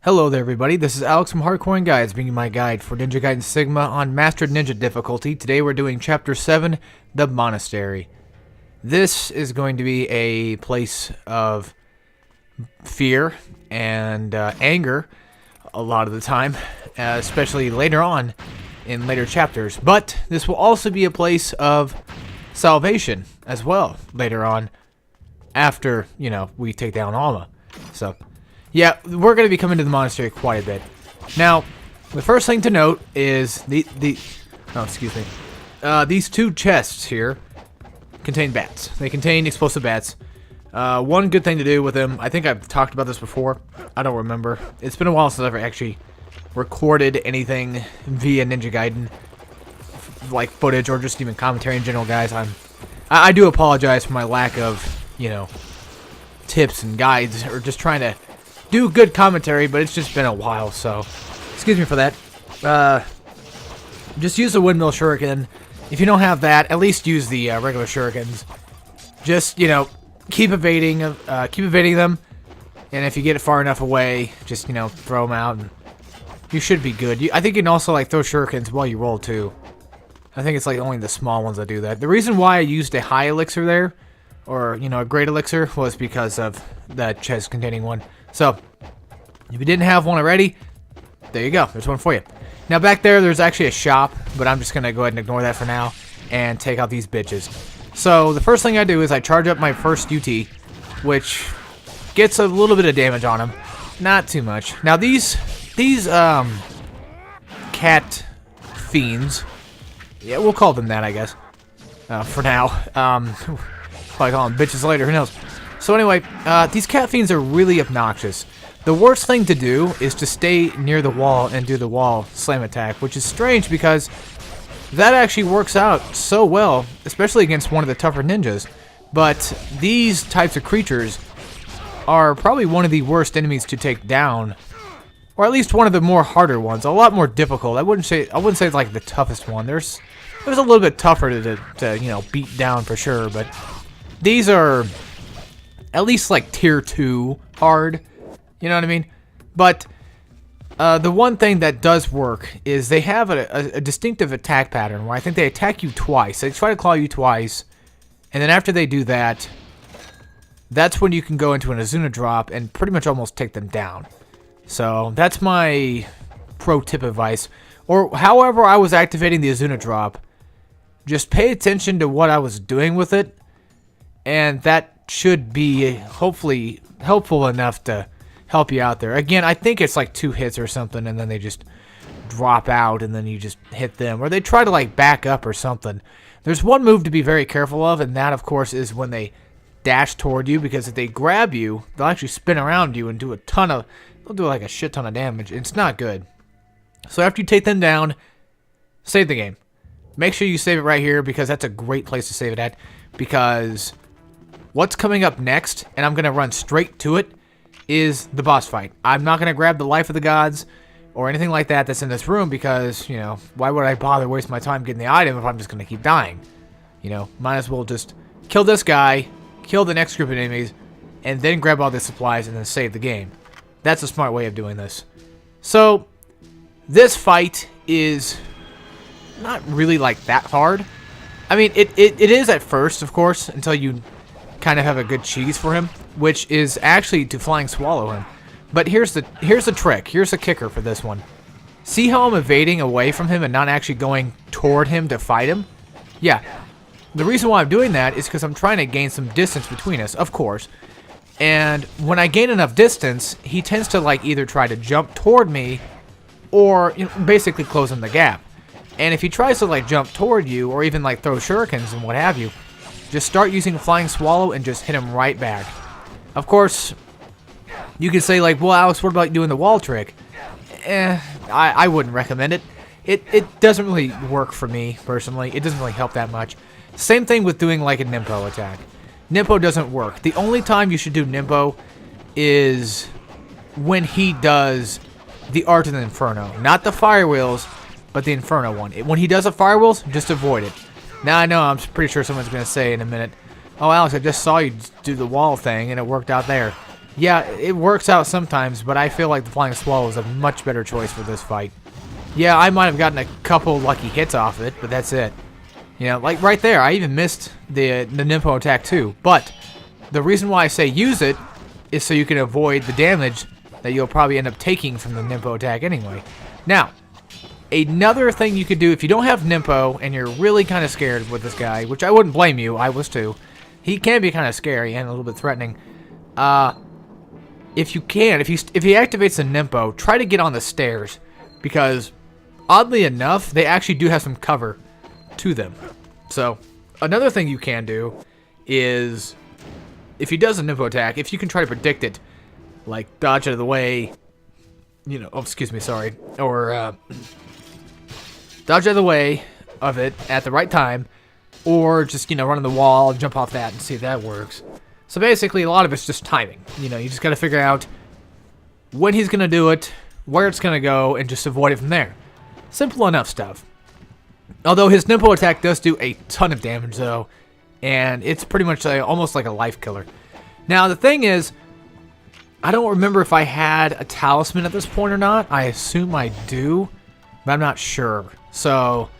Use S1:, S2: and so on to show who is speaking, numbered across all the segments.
S1: Hello there everybody, this is Alex from Hardcorian Guides, bringing you my guide for Ninja Gaiden Sigma on Mastered Ninja difficulty. Today we're doing Chapter 7, the Monastery. This is going to be a place of fear and anger a lot of the time, especially later on in later chapters. But this will also be a place of salvation as well later on after, we take down Alma. So yeah, we're going to be coming to the monastery quite a bit. Now, the first thing to note is these two chests here contain bats. They contain explosive bats. One good thing to do with them, I think I've talked about this before. I don't remember. It's been a while since I've actually recorded anything via Ninja Gaiden, like footage or just even commentary in general, guys. I do apologize for my lack of, tips and guides or just trying to do good commentary, but it's just been a while, so excuse me for that. Just use the windmill shuriken. If you don't have that, at least use the regular shurikens. Just, keep evading them, and if you get it far enough away, just, throw them out, and you should be good. I think you can also, throw shurikens while you roll, too. I think it's, only the small ones that do that. The reason why I used a high elixir there, or, a great elixir, was because of that chest containing one. So, if you didn't have one already, there you go. There's one for you. Now, back there's actually a shop, but I'm just going to go ahead and ignore that for now and take out these bitches. So, the first thing I do is I charge up my first UT, which gets a little bit of damage on him. Not too much. Now, these cat fiends, yeah, we'll call them that, I guess, for now. Probably call them bitches later, who knows. So anyway, these cat fiends are really obnoxious. The worst thing to do is to stay near the wall and do the wall slam attack, which is strange because that actually works out so well, especially against one of the tougher ninjas. But these types of creatures are probably one of the worst enemies to take down, or at least one of the more harder ones. A lot more difficult. I wouldn't say it's like the toughest one. There's a little bit tougher to beat down for sure, but these are at least tier 2 hard, you know what I mean? But the one thing that does work is they have a distinctive attack pattern where I think they attack you twice. They try to claw you twice, and then after they do that, that's when you can go into an Azuna drop and pretty much almost take them down. So that's my pro tip advice. Or however I was activating the Azuna drop, just pay attention to what I was doing with it, and that should be hopefully helpful enough to help you out there. Again, I think it's 2 hits or something, and then they just drop out, and then you just hit them. Or they try to back up or something. There's one move to be very careful of, and that, of course, is when they dash toward you, because if they grab you, they'll actually spin around you and do they'll do a shit ton of damage. It's not good. So after you take them down, save the game. Make sure you save it right here, because that's a great place to save it at, because what's coming up next, and I'm going to run straight to it, is the boss fight. I'm not going to grab the Life of the Gods or anything like that that's in this room because, why would I bother wasting my time getting the item if I'm just going to keep dying? Might as well just kill this guy, kill the next group of enemies, and then grab all the supplies and then save the game. That's a smart way of doing this. So, this fight is not really that hard. I mean, it is at first, of course, until you kind of have a good cheese for him, which is actually to flying swallow him. But here's the trick. Here's the kicker for this one. See how I'm evading away from him and not actually going toward him to fight him? Yeah. The reason why I'm doing that is because I'm trying to gain some distance between us, of course. And when I gain enough distance, he tends to either try to jump toward me or basically closing the gap. And if he tries to jump toward you or even throw shurikens and what have you, just start using Flying Swallow and just hit him right back. Of course, you can say well, Alex, what about doing the wall trick? I wouldn't recommend it. It doesn't really work for me, personally. It doesn't really help that much. Same thing with doing a Nimpo attack. Nimpo doesn't work. The only time you should do Nimpo is when he does the Art of the Inferno. Not the Fire Wheels, but the Inferno one. When he does the Fire Wheels, just avoid it. Now, I know, I'm pretty sure someone's going to say in a minute, oh, Alex, I just saw you do the wall thing, and it worked out there. Yeah, it works out sometimes, but I feel like the Flying Swallow is a much better choice for this fight. Yeah, I might have gotten a couple lucky hits off it, but that's it. You know, like right there, I even missed the Nympho attack too. But the reason why I say use it is so you can avoid the damage that you'll probably end up taking from the Nympho attack anyway. Now, another thing you could do if you don't have Nympho and you're really kind of scared with this guy, which I wouldn't blame you, I was too. He can be kind of scary and a little bit threatening. If you can, if he activates the Nympho, try to get on the stairs, because oddly enough, they actually do have some cover to them. So another thing you can do is, if he does a Nympho attack, if you can try to predict it, like dodge out of the way, you know, oh, excuse me, sorry, or dodge out of the way of it at the right time, or just, you know, run on the wall and jump off that and see if that works. So basically, a lot of it's just timing. You know, you just got to figure out when he's going to do it, where it's going to go, and just avoid it from there. Simple enough stuff. Although his Nympho attack does do a ton of damage, though, and it's pretty much almost like a life killer. Now, the thing is, I don't remember if I had a talisman at this point or not. I assume I do, but I'm not sure. So,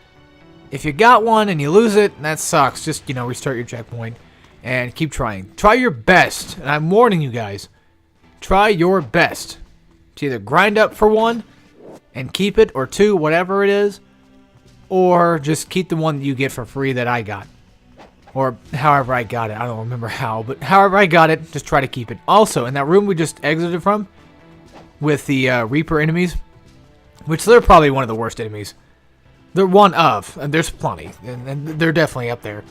S1: if you got one and you lose it, that sucks. Just, you know, restart your checkpoint and keep trying. Try your best, and I'm warning you guys. Try your best to either grind up for one and keep it, or two, whatever it is, or just keep the one that you get for free that I got. Or however I got it. I don't remember how, but however I got it, just try to keep it. Also, in that room we just exited from, with the Reaper enemies, which they're probably one of the worst enemies. They're one of, and there's plenty, and they're definitely up there.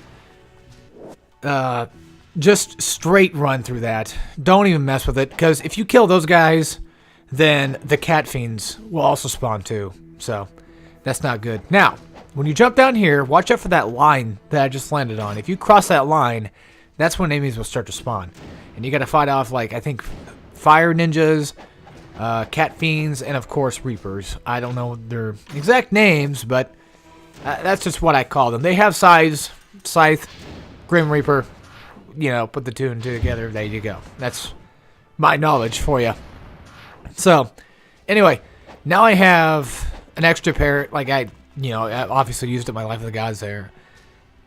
S1: Just straight run through that. Don't even mess with it, because if you kill those guys, then the cat fiends will also spawn too. So, that's not good. Now, when you jump down here, watch out for that line that I just landed on. If you cross that line, that's when enemies will start to spawn. And you gotta fight off, like, I think, fire ninjas, cat fiends, and of course, reapers. I don't know their exact names, but that's just what I call them. They have size, scythe, grim reaper. You know, put the two and two together, there you go. That's my knowledge for you. So, anyway, now I have an extra pair, like I obviously used up my Life of the Gods there.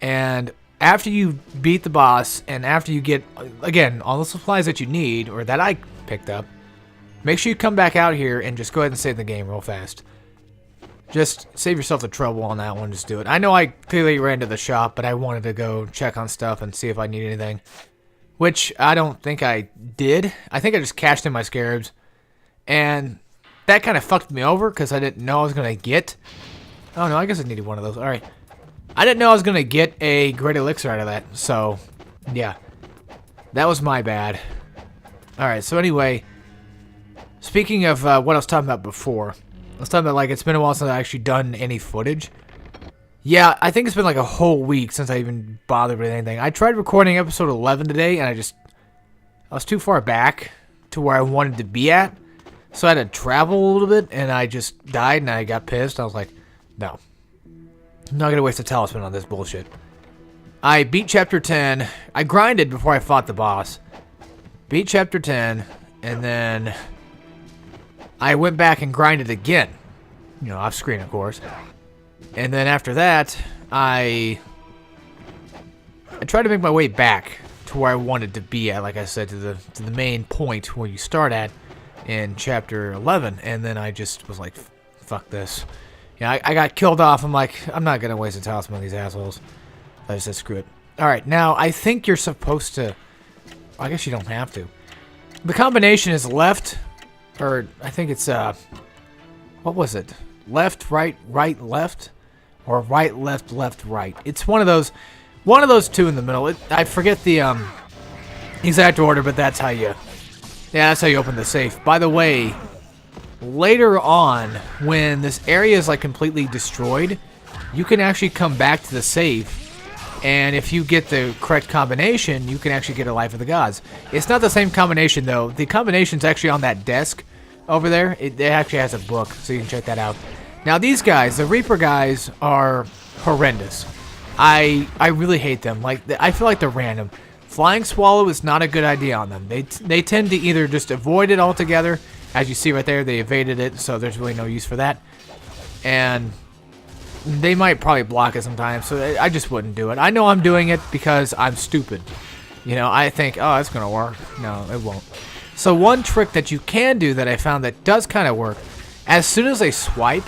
S1: And after you beat the boss, and after you get, again, all the supplies that you need, or that I picked up, make sure you come back out here and just go ahead and save the game real fast. Just save yourself the trouble on that one, just do it. I know I clearly ran to the shop, but I wanted to go check on stuff and see if I need anything. Which I don't think I did. I think I just cashed in my scarabs. And that kind of fucked me over, because I didn't know I was going to get... Oh, no, I guess I needed one of those. Alright. I didn't know I was going to get a great elixir out of that. So, yeah. That was my bad. Alright, so anyway. Speaking of what I was talking about before. Let's talk about, like, it's been a while since I've actually done any footage. Yeah, I think it's been like a whole week since I even bothered with anything. I tried recording episode 11 today, and I was too far back to where I wanted to be at. So I had to travel a little bit, and I just died, and I got pissed. I was like, no. I'm not going to waste a talisman on this bullshit. I beat Chapter 10. I grinded before I fought the boss. Beat Chapter 10, and then I went back and grinded again. You know, off screen, of course. And then after that, I tried to make my way back to where I wanted to be at, like I said, to the main point where you start at in Chapter 11. And then I just was like, fuck this. Yeah, I got killed off. I'm like, I'm not going to waste a talisman on these assholes. I just said, screw it. Alright, now I think you're supposed to... I guess you don't have to. The combination is left... Or, I think it's, what was it? Left, right, right, left? Or right, left, left, right. It's one of those two in the middle. I forget the, exact order, but that's how you open the safe. By the way, later on, when this area is, like, completely destroyed, you can actually come back to the safe. And if you get the correct combination, you can actually get a Life of the Gods. It's not the same combination, though. The combination's actually on that desk over there. It actually has a book, so you can check that out. Now, these guys, the Reaper guys, are horrendous. I really hate them. Like, I feel like they're random. Flying Swallow is not a good idea on them. They tend to either just avoid it altogether. As you see right there, they evaded it, so there's really no use for that. And they might probably block it sometimes, so I just wouldn't do it. I know I'm doing it because I'm stupid. You know, I think, oh, it's going to work. No, it won't. So one trick that you can do that I found that does kind of work, as soon as they swipe,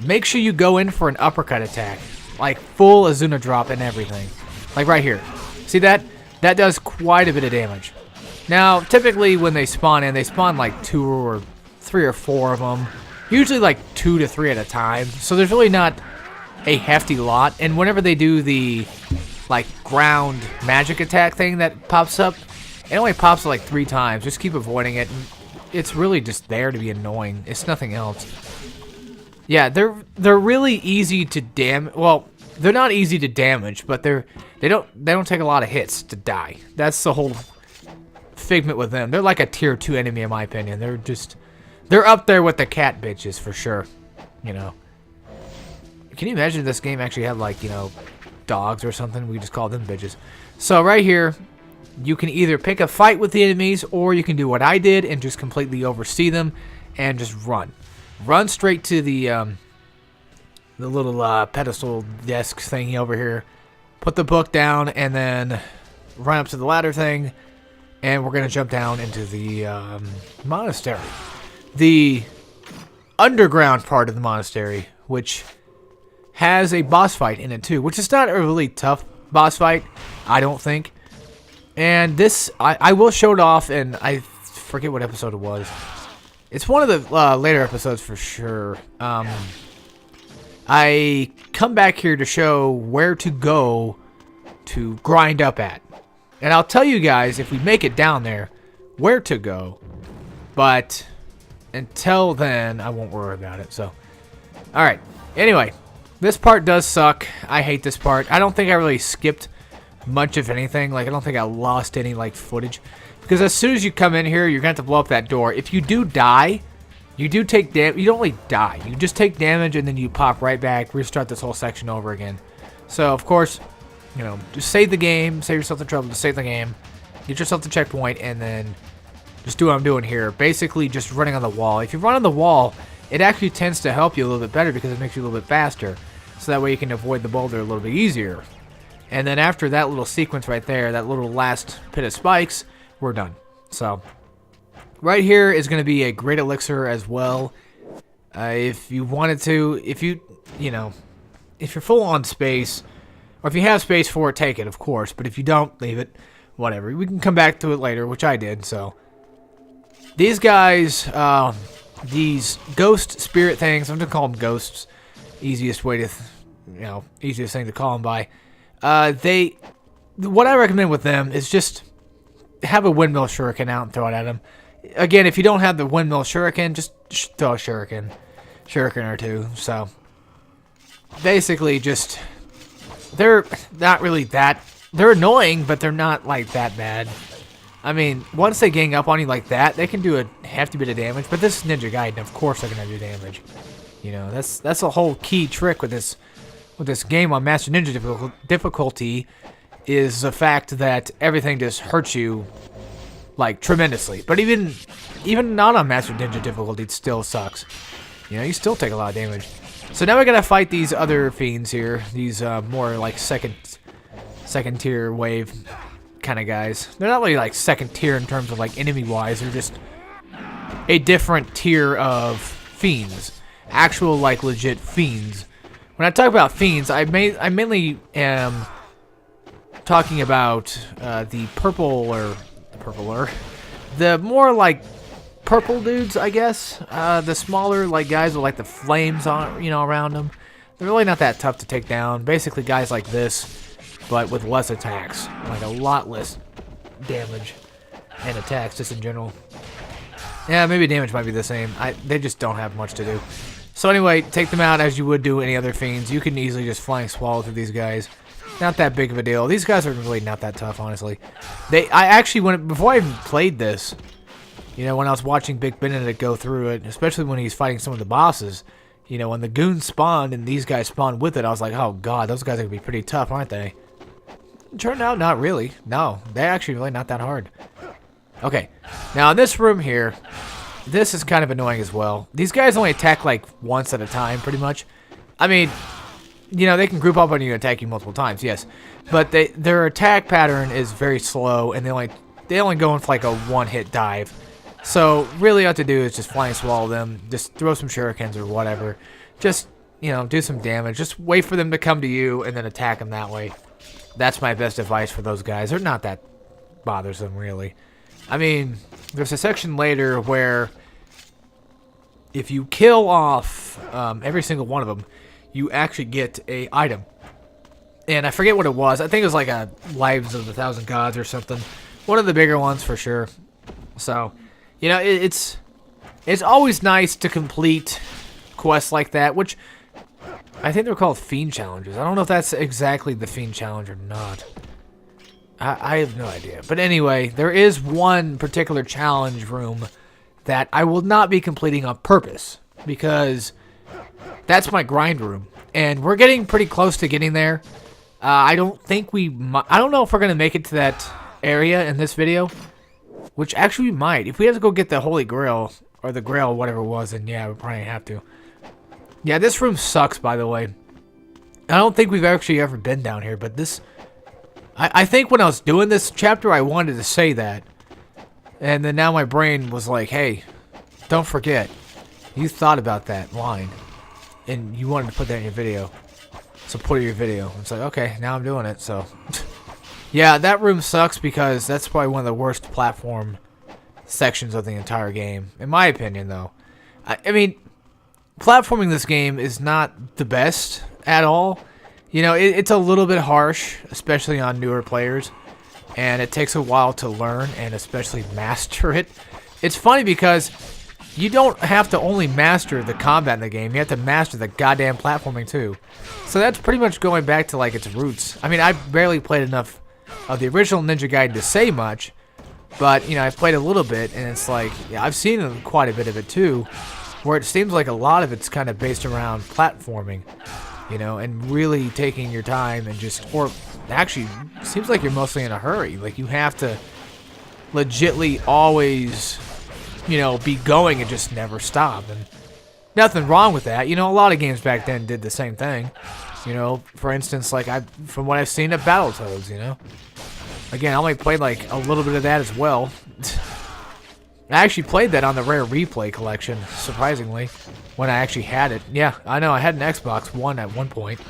S1: make sure you go in for an uppercut attack. Like full Azuna drop and everything. Like right here. See that? That does quite a bit of damage. Now, typically when they spawn in, they spawn like 2 or 3 or 4 of them. Usually like 2 to 3 at a time. So there's really not a hefty lot. And whenever they do the like ground magic attack thing that pops up, it only pops like 3 times. Just keep avoiding it. It's really just there to be annoying. It's nothing else. Yeah, they're really easy to damage. Well, they're not easy to damage, but they don't take a lot of hits to die. That's the whole figment with them. They're like a tier 2 enemy in my opinion. They're up there with the cat bitches for sure. You know. Can you imagine if this game actually had like, you know, dogs or something? We just call them bitches. So right here, you can either pick a fight with the enemies, or you can do what I did and just completely oversee them and just run. Run straight to the little pedestal desk thingy over here. Put the book down and then run up to the ladder thing. And we're going to jump down into the monastery. The underground part of the monastery, which has a boss fight in it too. Which is not a really tough boss fight, I don't think. And this, I will show it off, and I forget what episode it was. It's one of the later episodes for sure. I come back here to show where to go to grind up at. And I'll tell you guys, if we make it down there, where to go. But until then, I won't worry about it. So, alright. Anyway, this part does suck. I hate this part. I don't think I really skipped much of anything. Like, I don't think I lost any, like, footage. Because as soon as you come in here, you're going to have to blow up that door. If you do die, you do take damage. You don't really die. You just take damage, and then you pop right back, restart this whole section over again. So, of course, you know, just save the game, save yourself the trouble to save the game, get yourself the checkpoint, and then just do what I'm doing here. Basically, just running on the wall. If you run on the wall, it actually tends to help you a little bit better because it makes you a little bit faster. So that way you can avoid the boulder a little bit easier. And then after that little sequence right there, that little last pit of spikes, we're done. So, right here is going to be a great elixir as well. If you wanted to, if you're full on space, or if you have space for it, take it, of course. But if you don't, leave it. Whatever. We can come back to it later, which I did, so. These guys, these ghost spirit things, I'm going to call them ghosts. Easiest way to, easiest thing to call them by. What I recommend with them is just have a windmill shuriken out and throw it at them. Again, if you don't have the windmill shuriken, just throw a shuriken or two. So, basically just, they're not really that, they're annoying, but they're not like that bad. I mean, once they gang up on you like that, they can do a hefty bit of damage, but this is Ninja Gaiden, of course they're going to do damage. You know, that's a whole key trick with this game on Master Ninja difficulty is the fact that everything just hurts you like tremendously. But even not on Master Ninja difficulty, it still sucks. You know, you still take a lot of damage. So now we're gonna fight these other fiends here. These more like second tier wave kind of guys. They're not really like second tier in terms of like enemy wise. They're just a different tier of fiends. Actual like legit fiends. When I talk about fiends, I mainly am talking about the purpler, the more like purple dudes, I guess. The smaller like guys with like the flames on, around them. They're really not that tough to take down. Basically, guys like this, but with less attacks, like a lot less damage and attacks just in general. Yeah, maybe damage might be the same. They just don't have much to do. So anyway, take them out as you would do any other fiends. You can easily just flying swallow through these guys. Not that big of a deal. These guys are really not that tough, honestly. I actually, before I even played this, when I was watching Big Benedict go through it, especially when he's fighting some of the bosses, when the goons spawned and these guys spawned with it, I was like, oh god, those guys are going to be pretty tough, aren't they? turned out not really. No, they're actually really not that hard. Okay, now in this room here, this is kind of annoying as well. These guys only attack like once at a time, pretty much. I mean, you know, they can group up on you and attack you multiple times, yes. But their attack pattern is very slow, and they only go in for like a one-hit dive. So really all you have to do is just flying swallow them, just throw some shurikens or whatever. Just, you know, do some damage. Just wait for them to come to you and then attack them that way. That's my best advice for those guys. They're not that bothersome, really. I mean, there's a section later where if you kill off every single one of them, you actually get a item. And I forget what it was. I think it was like a Lives of the Thousand Gods or something. One of the bigger ones for sure. So, you know, it's always nice to complete quests like that, which I think they're called Fiend Challenges. I don't know if that's exactly the Fiend Challenge or not. I have no idea. But anyway, there is one particular challenge room that I will not be completing on purpose, because that's my grind room, and we're getting pretty close to getting there. I don't know if we're gonna make it to that area in this video, which actually we might. If we have to go get the Holy Grail or the Grail, whatever it was, then yeah, we probably have to. Yeah, this room sucks, by the way. I don't think we've actually ever been down here, but this, I think when I was doing this chapter, I wanted to say that. And then now my brain was like, hey, don't forget, you thought about that line, and you wanted to put that in your video. So put it in your video. It's like, okay, now I'm doing it, so. Yeah, that room sucks because that's probably one of the worst platform sections of the entire game. In my opinion, though. I mean, platforming this game is not the best at all. You know, it's a little bit harsh, especially on newer players, and it takes a while to learn and especially master it. It's funny because you don't have to only master the combat in the game, you have to master the goddamn platforming too. So that's pretty much going back to like its roots. I mean, I barely played enough of the original Ninja Gaiden to say much, but you know, I've played a little bit, and it's like, yeah, I've seen quite a bit of it too, where it seems like a lot of it's kind of based around platforming. You know, and really taking your time and just, or actually, seems like you're mostly in a hurry. Like, you have to legitly always, you know, be going and just never stop. And nothing wrong with that. You know, a lot of games back then did the same thing. You know, for instance, like, from what I've seen at Battletoads, you know. Again, I only played, like, a little bit of that as well. I actually played that on the Rare Replay collection, surprisingly, when I actually had it. Yeah, I know, I had an Xbox One at one point.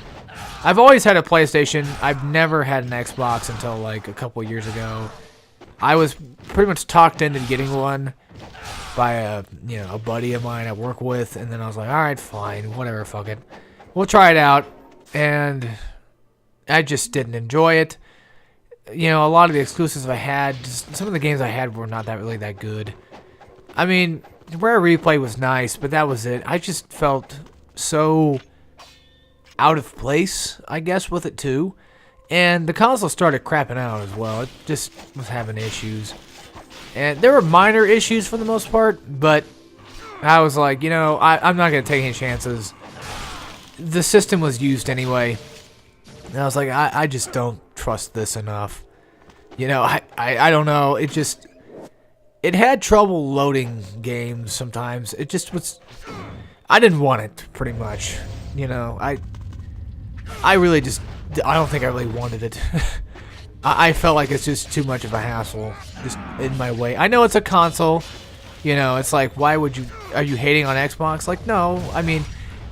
S1: I've always had a PlayStation. I've never had an Xbox until, like, a couple years ago. I was pretty much talked into getting one by a buddy of mine I work with, and then I was like, alright, fine, whatever, fuck it. We'll try it out, and I just didn't enjoy it. You know, a lot of the exclusives I had, some of the games I had were not really that good. I mean, Rare Replay was nice, but that was it. I just felt so out of place, I guess, with it too. And the console started crapping out as well. It just was having issues. And there were minor issues for the most part, but I was like, you know, I'm not going to take any chances. The system was used anyway. And I was like, I just don't trust this enough. You know, I don't know. It had trouble loading games sometimes. It just was, I didn't want it, pretty much. You know, I don't think I really wanted it. I felt like it's just too much of a hassle, just in my way. I know it's a console. You know, it's like, why would you, are you hating on Xbox? Like, no, I mean,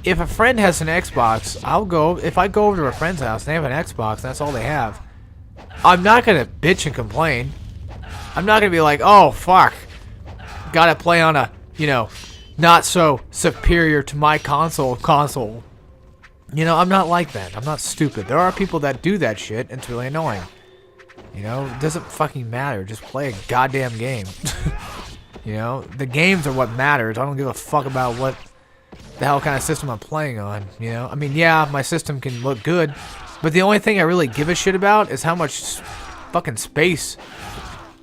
S1: if a friend has an Xbox, I'll go. If I go over to a friend's house and they have an Xbox and that's all they have, I'm not going to bitch and complain. I'm not going to be like, oh, fuck. Got to play on a, you know, not so superior to my console. You know, I'm not like that. I'm not stupid. There are people that do that shit, and it's really annoying. You know, it doesn't fucking matter. Just play a goddamn game. You know, the games are what matters. I don't give a fuck about what the hell kind of system I'm playing on, you know? I mean, yeah, my system can look good, but the only thing I really give a shit about is how much fucking space,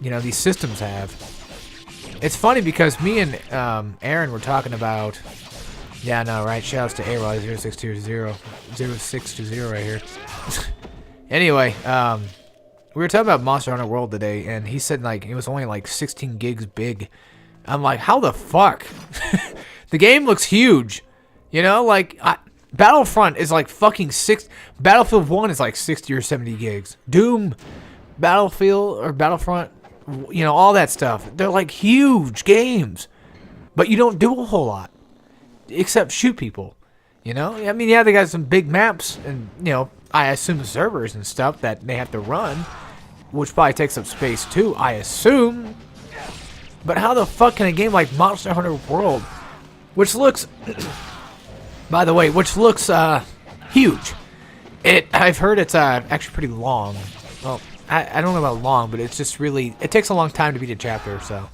S1: you know, these systems have. It's funny because me and Aaron were talking about, yeah, no, right, shoutouts to A-Rod 0620 right here. Anyway, We were talking about Monster Hunter World today, and he said like it was only like 16 gigs big. I'm like, how the fuck? The game looks huge. You know, like Battlefront is like fucking Battlefield 1 is like 60 or 70 gigs. Doom, Battlefield or Battlefront, you know, all that stuff. They're like huge games, but you don't do a whole lot except shoot people. You know, I mean, yeah, they got some big maps, and you know, I assume servers and stuff that they have to run, which probably takes up space too, I assume. But how the fuck can a game like Monster Hunter World, which looks, by the way, huge. I've heard it's actually pretty long. Well, I don't know about long, but it's just really, it takes a long time to beat a chapter, so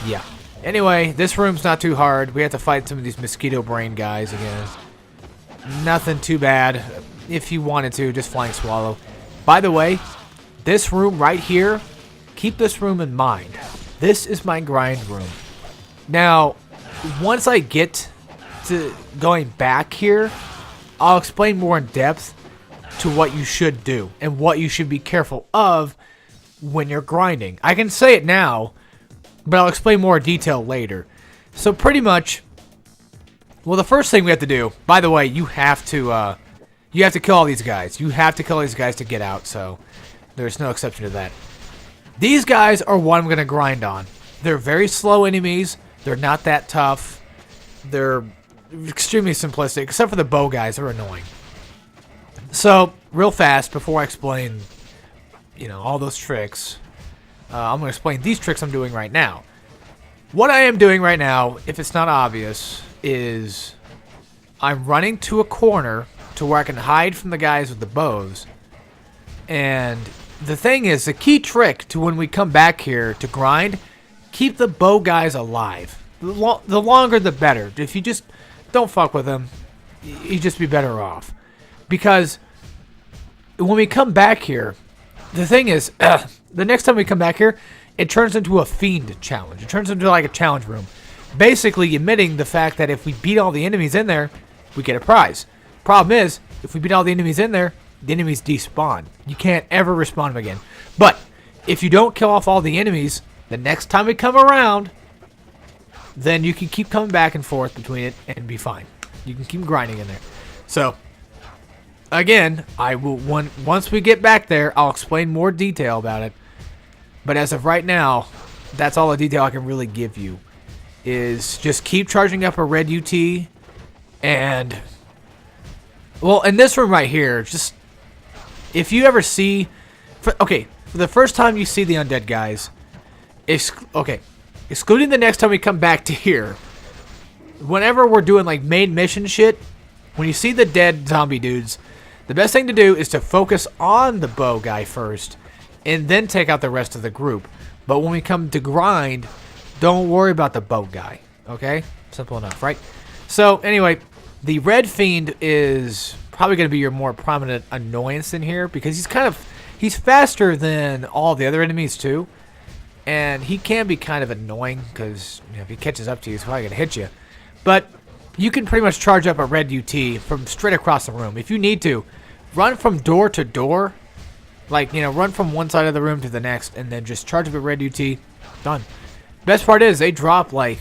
S1: yeah. Anyway, this room's not too hard. We have to fight some of these mosquito brain guys again. Nothing too bad. If you wanted to, just Flying Swallow. By the way, this room right here, keep this room in mind. This is my grind room. Now, once I get to going back here, I'll explain more in depth to what you should do and what you should be careful of when you're grinding. I can say it now, but I'll explain more detail later. So pretty much, well, the first thing we have to do, by the way, you have to kill all these guys. You have to kill these guys to get out, so there's no exception to that. These guys are what I'm going to grind on. They're very slow enemies. They're not that tough. They're extremely simplistic, except for the bow guys. They're annoying. So, real fast, before I explain, you know, all those tricks, I'm going to explain these tricks I'm doing right now. What I am doing right now, if it's not obvious, is I'm running to a corner to where I can hide from the guys with the bows. And the thing is, the key trick to when we come back here to grind, keep the bow guys alive. The longer the better. If you just don't fuck with them, you just be better off. Because when we come back here, the thing is, the next time we come back here, it turns into a fiend challenge. It turns into like a challenge room. Basically admitting the fact that if we beat all the enemies in there, we get a prize. Problem is, if we beat all the enemies in there, the enemies despawn. You can't ever respawn them again. But if you don't kill off all the enemies, the next time we come around, then you can keep coming back and forth between it and be fine. You can keep grinding in there. So, again, I will once we get back there, I'll explain more detail about it. But as of right now, that's all the detail I can really give you. Is just keep charging up a red UT, and well, in this room right here, just if you ever see, for the first time you see the undead guys, excluding the next time we come back to here, whenever we're doing like main mission shit, when you see the dead zombie dudes, the best thing to do is to focus on the bow guy first, and then take out the rest of the group. But when we come to grind, don't worry about the bow guy, okay? Simple enough, right? So, anyway, the red fiend is probably going to be your more prominent annoyance in here, because he's faster than all the other enemies, too. And he can be kind of annoying, because you know, if he catches up to you, he's probably going to hit you. But you can pretty much charge up a red UT from straight across the room. If you need to, run from door to door. Like, you know, run from one side of the room to the next, and then just charge up a red UT. Done. Best part is, they drop, like,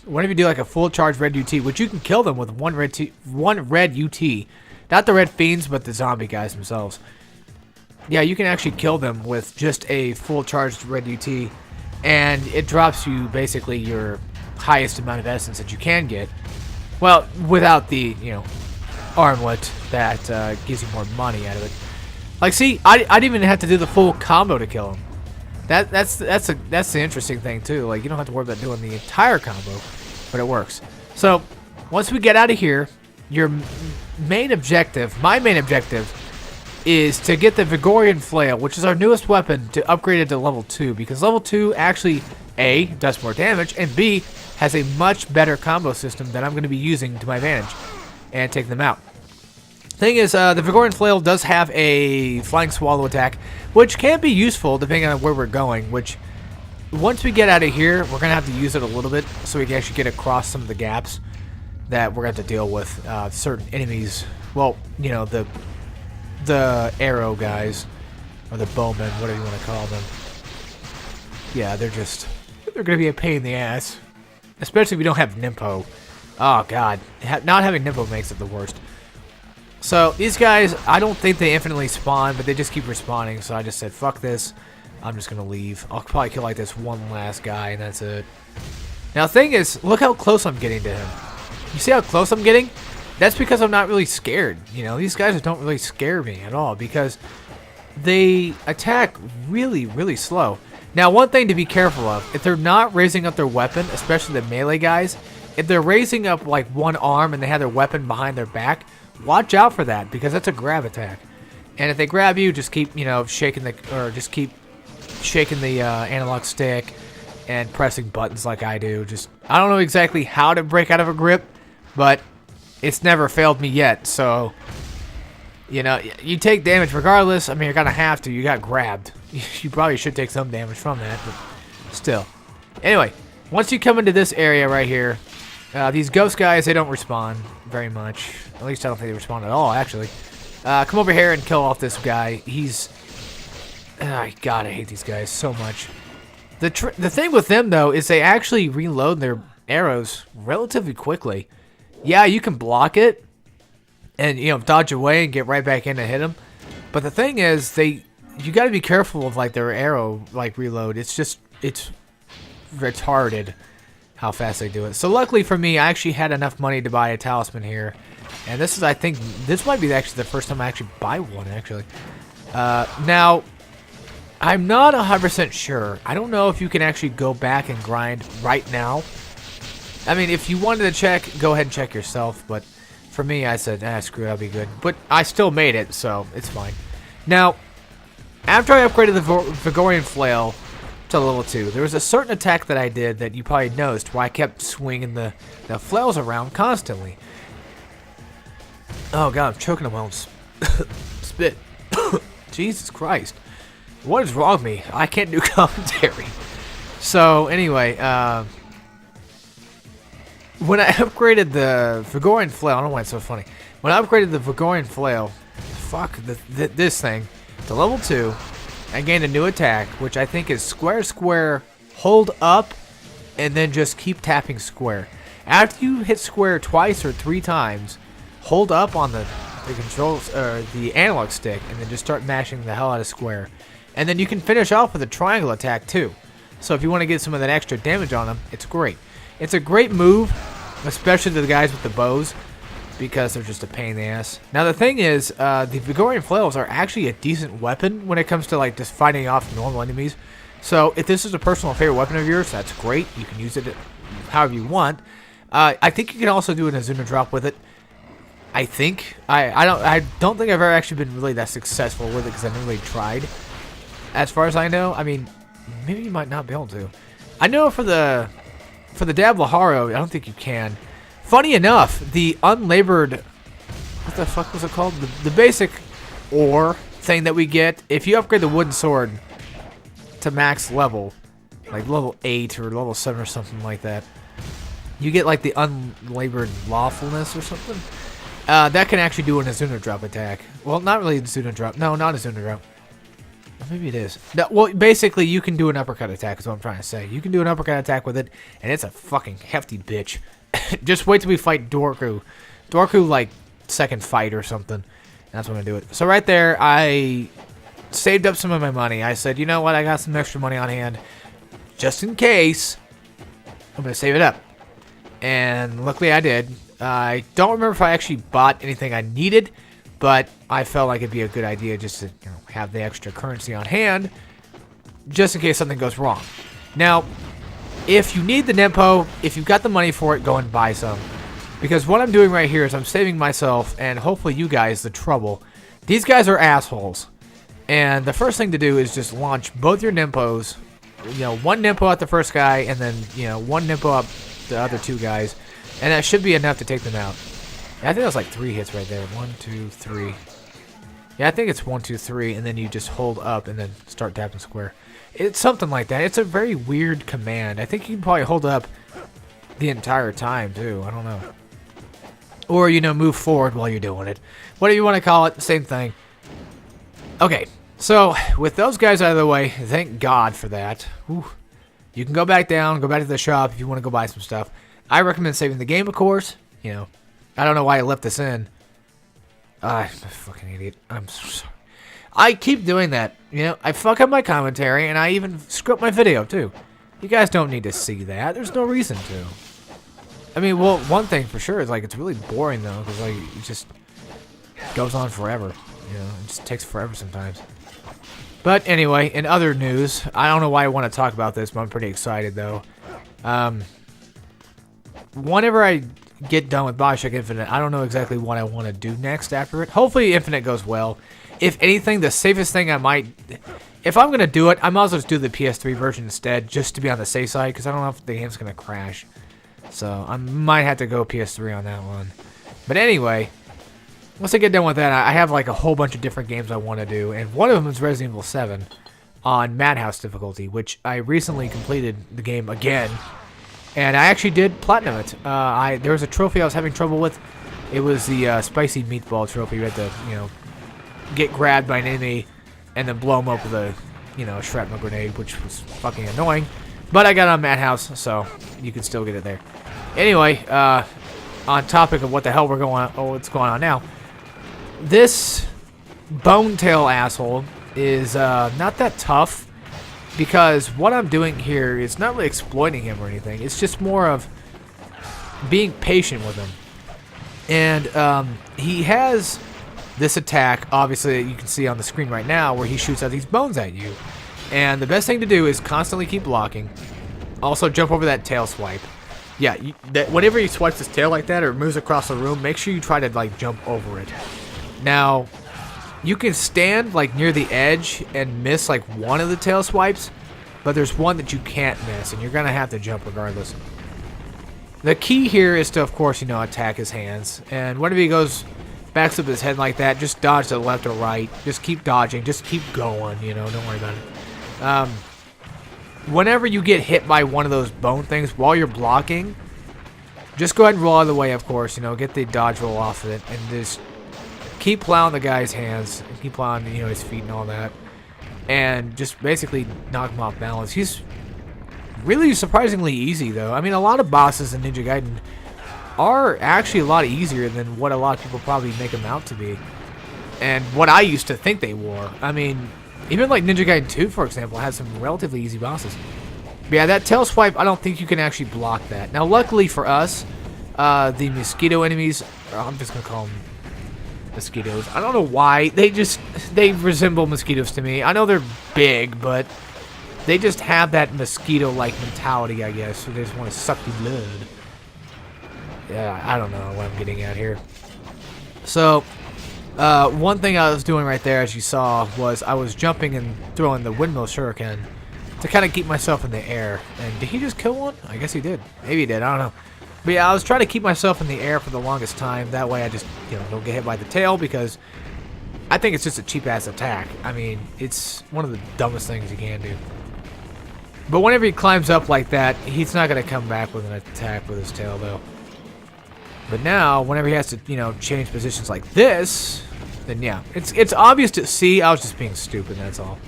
S1: whenever you do, like, a full charge red UT, which you can kill them with one red UT. Not the red fiends, but the zombie guys themselves. Yeah, you can actually kill them with just a full charged red UT, and it drops you, basically, your highest amount of essence that you can get. Well, without the, you know, armlet that gives you more money out of it. Like, see, I didn't even have to do the full combo to kill him. That's the interesting thing too. Like, you don't have to worry about doing the entire combo, but it works. So, once we get out of here, your main objective, my main objective, is to get the Hardcorian flail, which is our newest weapon, to upgrade it to level 2, because level 2 actually A, does more damage, and B, has a much better combo system that I'm going to be using to my advantage and take them out. Thing is, the Hardcorian flail does have a flying swallow attack, which can be useful depending on where we're going, which once we get out of here, we're going to have to use it a little bit so we can actually get across some of the gaps that we're going to have to deal with certain enemies. Well, you know, the arrow guys or the bowmen, whatever you want to call them. Yeah, they're gonna be a pain in the ass, especially if you don't have Nimpo. Oh god, not having Nimpo makes it the worst. So these guys, I don't think they infinitely spawn, but they just keep respawning. So I just said, fuck this. I'm just gonna leave. I'll probably kill like this one last guy, and that's it. Now the thing is, look how close I'm getting to him. You see how close I'm getting? That's because I'm not really scared. You know, these guys don't really scare me at all because they attack really, really slow. Now, one thing to be careful of, if they're not raising up their weapon, especially the melee guys, if they're raising up like one arm and they have their weapon behind their back, watch out for that because that's a grab attack. And if they grab you, just keep, you know, shaking the analog stick and pressing buttons like I do. I don't know exactly how to break out of a grip, but it's never failed me yet. So, you know, you take damage regardless. I mean, you're gonna have to. You got grabbed. You probably should take some damage from that, but still. Anyway, once you come into this area right here, these ghost guys, they don't respawn very much. At least I don't think they respawn at all, actually. Come over here and kill off this guy. He's... God, I hate these guys so much. The thing with them, though, is they actually reload their arrows relatively quickly. Yeah, you can block it and, you know, dodge away and get right back in and hit them. But the thing is, you got to be careful of, like, their arrow, like, reload. It's retarded how fast they do it. So luckily for me, I actually had enough money to buy a talisman here. And this is, I think, this might be actually the first time I actually buy one, actually. Now, I'm not 100% sure. I don't know if you can actually go back and grind right now. I mean, if you wanted to check, go ahead and check yourself. But for me, I said, screw it, I'll be good. But I still made it, so it's fine. Now, after I upgraded the Hardcorian flail to level 2, there was a certain attack that I did that you probably noticed where I kept swinging the flails around constantly. Oh god, I'm choking on my own spit. Jesus Christ. What is wrong with me? I can't do commentary. So, anyway, when I upgraded the Hardcorian flail, I don't know why it's so funny. When I upgraded the Hardcorian flail, this thing, to level 2, I gained a new attack, which I think is square, hold up, and then just keep tapping square. After you hit square twice or 3 times, hold up on the controls, or the analog stick, and then just start mashing the hell out of square. And then you can finish off with a triangle attack too. So if you want to get some of that extra damage on them, it's great. It's a great move, especially to the guys with the bows, because they're just a pain in the ass. Now the thing is, the Hardcorian flails are actually a decent weapon when it comes to like just fighting off normal enemies. So if this is a personal favorite weapon of yours, that's great. You can use it however you want. I think you can also do an Azuna drop with it. I think I don't think I've ever actually been really that successful with it because I never really tried. As far as I know, I mean, maybe you might not be able to. I know for the Dablaharo, I don't think you can. Funny enough, the unlabored, what the fuck was it called? The basic ore thing that we get, if you upgrade the wooden sword to max level, like level 8 or level 7 or something like that, you get like the unlabored lawfulness or something. That can actually do an Azuna drop attack. Well, not really an Azuna drop. No, not Azuna drop. Maybe it is. No, well, basically, you can do an uppercut attack is what I'm trying to say. You can do an uppercut attack with it, and it's a fucking hefty bitch. Just wait till we fight Dorku. Dorku, like, second fight or something. That's when I do it. So right there, I saved up some of my money. I said, you know what? I got some extra money on hand. Just in case, I'm going to save it up. And luckily I did. I don't remember if I actually bought anything I needed, but I felt like it'd be a good idea just to have the extra currency on hand, just in case something goes wrong. Now, if you need the Nimpo, if you've got the money for it, go and buy some. Because what I'm doing right here is I'm saving myself, and hopefully you guys, the trouble. These guys are assholes. And the first thing to do is just launch both your Nimpos. You know, one Nimpo at the first guy, and then, you know, one Nimpo up the other 2 guys. And that should be enough to take them out. Yeah, I think that was like 3 hits right there. 1, 2, 3. Yeah, I think it's 1, 2, 3, and then you just hold up and then start tapping square. It's something like that. It's a very weird command. I think you can probably hold up the entire time, too. I don't know. Or, you know, move forward while you're doing it. Whatever you want to call it, same thing. Okay, So, with those guys out of the way, thank God for that. Whew. You can go back down, go back to the shop if you want to go buy some stuff. I recommend saving the game, of course. You know, I don't know why I left this in. I'm a fucking idiot. I'm so sorry. I keep doing that. You know, I fuck up my commentary, and I even screw up my video, too. You guys don't need to see that. There's no reason to. I mean, well, one thing for sure is, like, it's really boring, though, because, like, it just goes on forever. You know, it just takes forever sometimes. But anyway, in other news, I don't know why I want to talk about this, but I'm pretty excited, though. Whenever I get done with Bioshock Infinite, I don't know exactly what I want to do next after it. Hopefully Infinite goes well. If anything, the safest thing I might... If I'm going to do it, I might as well just do the PS3 version instead, just to be on the safe side, because I don't know if the game's going to crash. So, I might have to go PS3 on that one. But anyway, once I get done with that, I have like a whole bunch of different games I want to do, and one of them is Resident Evil 7 on Madhouse difficulty, which I recently completed the game again, and I actually did platinum it. There was a trophy I was having trouble with. It was the spicy meatball trophy. You had to, you know, get grabbed by an enemy and then blow them up with a, you know, shrapnel grenade, which was fucking annoying. But I got it on Madhouse, so you can still get it there. Anyway, on topic of what the hell what's going on now. This Bone Tail asshole is not that tough, because what I'm doing here is not really exploiting him or anything. It's just more of being patient with him. And he has this attack, obviously, that you can see on the screen right now, where he shoots out these bones at you. And the best thing to do is constantly keep blocking. Also, jump over that tail swipe. Yeah, whenever he swipes his tail like that or moves across the room, make sure you try to, like, jump over it. Now, you can stand, like, near the edge and miss, like, one of the tail swipes, but there's one that you can't miss, and you're going to have to jump regardless. The key here is to, of course, you know, attack his hands. And whenever he backs up his head like that, just dodge to the left or right. Just keep dodging. Just keep going, you know, don't worry about it. Whenever you get hit by one of those bone things while you're blocking, just go ahead and roll out of the way, of course, you know, get the dodge roll off of it, and just keep plowing the guy's hands, and keep plowing, you know, his feet and all that, and just basically knock him off balance. He's really surprisingly easy, though. I mean, a lot of bosses in Ninja Gaiden are actually a lot easier than what a lot of people probably make them out to be, and what I used to think they were. I mean, even like Ninja Gaiden 2, for example, has some relatively easy bosses. But yeah, that tail swipe, I don't think you can actually block that. Now, luckily for us, the mosquito enemies, I'm just going to call them mosquitoes. I don't know why. They resemble mosquitoes to me. I know they're big, but they just have that mosquito-like mentality, I guess. So they just want to suck the blood. Yeah, I don't know what I'm getting at here. So, one thing I was doing right there, as you saw, was I was jumping and throwing the windmill shuriken to kind of keep myself in the air. And did he just kill one? I guess he did. Maybe he did. I don't know. But yeah, I was trying to keep myself in the air for the longest time. That way I just, you know, don't get hit by the tail, because I think it's just a cheap-ass attack. I mean, it's one of the dumbest things you can do. But whenever he climbs up like that, he's not going to come back with an attack with his tail, though. But now, whenever he has to, you know, change positions like this, then yeah, it's obvious to see. I was just being stupid, that's all.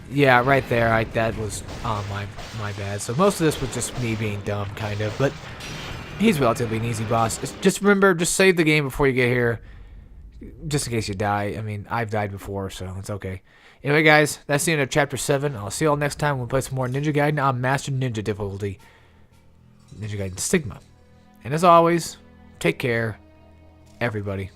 S1: Yeah, right there, that was my bad. So most of this was just me being dumb, kind of. But he's relatively an easy boss. Just remember, just save the game before you get here, just in case you die. I mean, I've died before, so it's okay. Anyway, guys, that's the end of Chapter 7. I'll see you all next time when we play some more Ninja Gaiden on Master Ninja difficulty. Ninja Gaiden Sigma. And as always, take care, everybody.